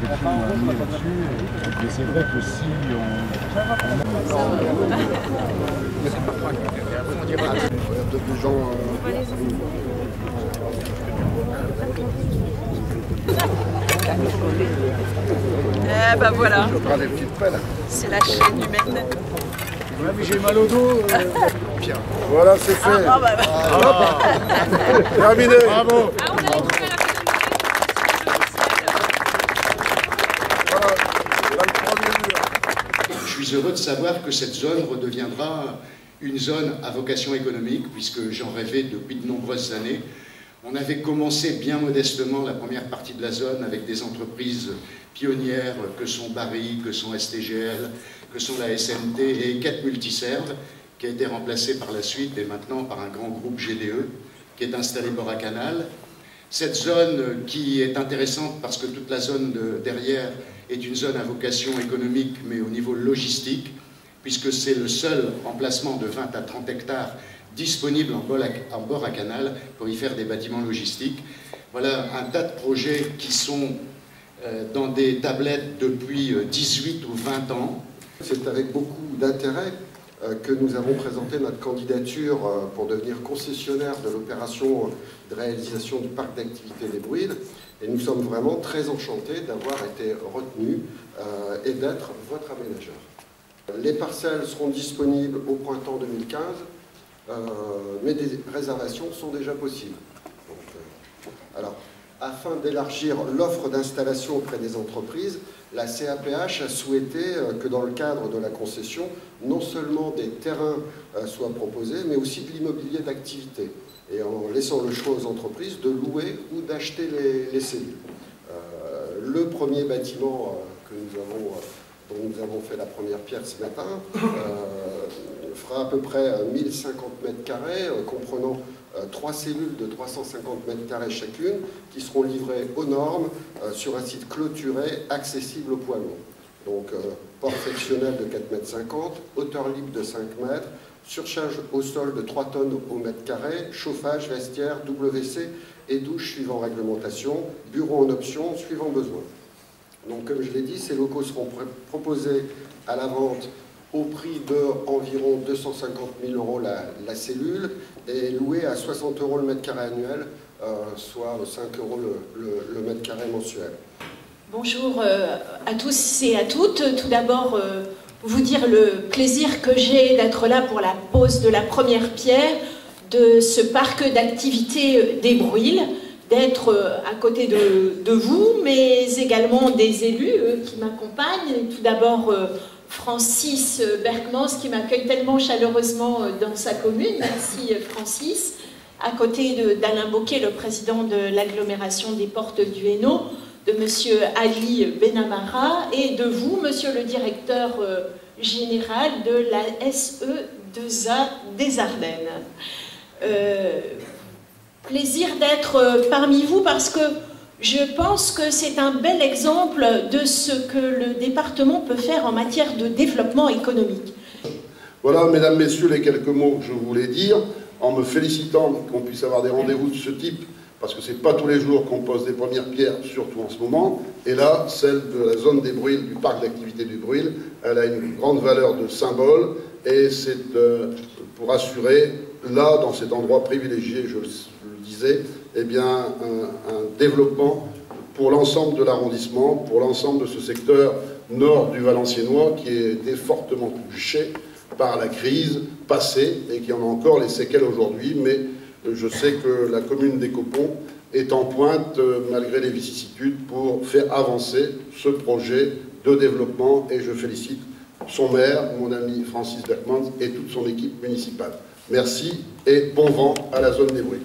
Mais c'est vrai que si Eh ben voilà, c'est la chaîne humaine. Ouais, mais j'ai mal au dos. Voilà, c'est fait. Terminé. Bravo. Je suis heureux de savoir que cette zone redeviendra une zone à vocation économique, puisque j'en rêvais depuis de nombreuses années. On avait commencé bien modestement la première partie de la zone avec des entreprises pionnières que sont Barry, que sont STGL, que sont la SNT et Quête Multiserve, qui a été remplacée par la suite et maintenant par un grand groupe GDE qui est installé bord à canal. Cette zone qui est intéressante parce que toute la zone derrière est une zone à vocation économique mais au niveau logistique, puisque c'est le seul emplacement de 20 à 30 hectares disponible en bord à canal pour y faire des bâtiments logistiques. Voilà un tas de projets qui sont dans des tablettes depuis 18 ou 20 ans. C'est avec beaucoup d'intérêt que nous avons présenté notre candidature pour devenir concessionnaire de l'opération de réalisation du parc d'activité des Brûilles. Et nous sommes vraiment très enchantés d'avoir été retenus et d'être votre aménageur. Les parcelles seront disponibles au printemps 2015, mais des réservations sont déjà possibles. Donc, alors, afin d'élargir l'offre d'installation auprès des entreprises, la CAPH a souhaité que dans le cadre de la concession, non seulement des terrains soient proposés, mais aussi de l'immobilier d'activité, et en laissant le choix aux entreprises de louer ou d'acheter les cellules. Le premier bâtiment dont nous avons fait la première pierre ce matin fera à peu près 1050 mètres carrés, comprenant 3 cellules de 350 mètres carrés chacune, qui seront livrées aux normes sur un site clôturé, accessible au poids lourd. Donc, porte sectionnelle de 4,50 m, hauteur libre de 5 mètres, surcharge au sol de 3 tonnes au mètre carré, chauffage, vestiaire, WC et douche suivant réglementation, bureau en option suivant besoin. Donc, comme je l'ai dit, ces locaux seront proposés à la vente au prix d'environ 250 000 € la cellule et loué à 60 € le mètre carré annuel, soit 5 € le mètre carré mensuel. Bonjour à tous et à toutes. Tout d'abord, vous dire le plaisir que j'ai d'être là pour la pose de la première pierre de ce parc d'activité des Brûilles, d'être à côté de vous, mais également des élus qui m'accompagnent. Tout d'abord, Francis Berkmans qui m'accueille tellement chaleureusement dans sa commune. Merci Francis. À côté d'Alain Bocquet, le président de l'agglomération des Portes du Hainaut, de monsieur Ali Benamara et de vous, monsieur le directeur général de la SE2A des Ardennes. Plaisir d'être parmi vous parce que je pense que c'est un bel exemple de ce que le département peut faire en matière de développement économique. Voilà, mesdames, messieurs, les quelques mots que je voulais dire, en me félicitant qu'on puisse avoir des rendez-vous de ce type, parce que ce n'est pas tous les jours qu'on pose des premières pierres, surtout en ce moment. Et là, celle de la zone des Brûilles, du parc d'activité du Brûilles, elle a une grande valeur de symbole, et c'est pour assurer, là, dans cet endroit privilégié, je le disais, eh bien, un développement pour l'ensemble de l'arrondissement, pour l'ensemble de ce secteur nord du Valenciennois qui a été fortement touché par la crise passée et qui en a encore les séquelles aujourd'hui. Mais je sais que la commune d'Écopont est en pointe, malgré les vicissitudes, pour faire avancer ce projet de développement, et je félicite son maire, mon ami Francis Berkmans, et toute son équipe municipale. Merci et bon vent à la zone des Brûilles.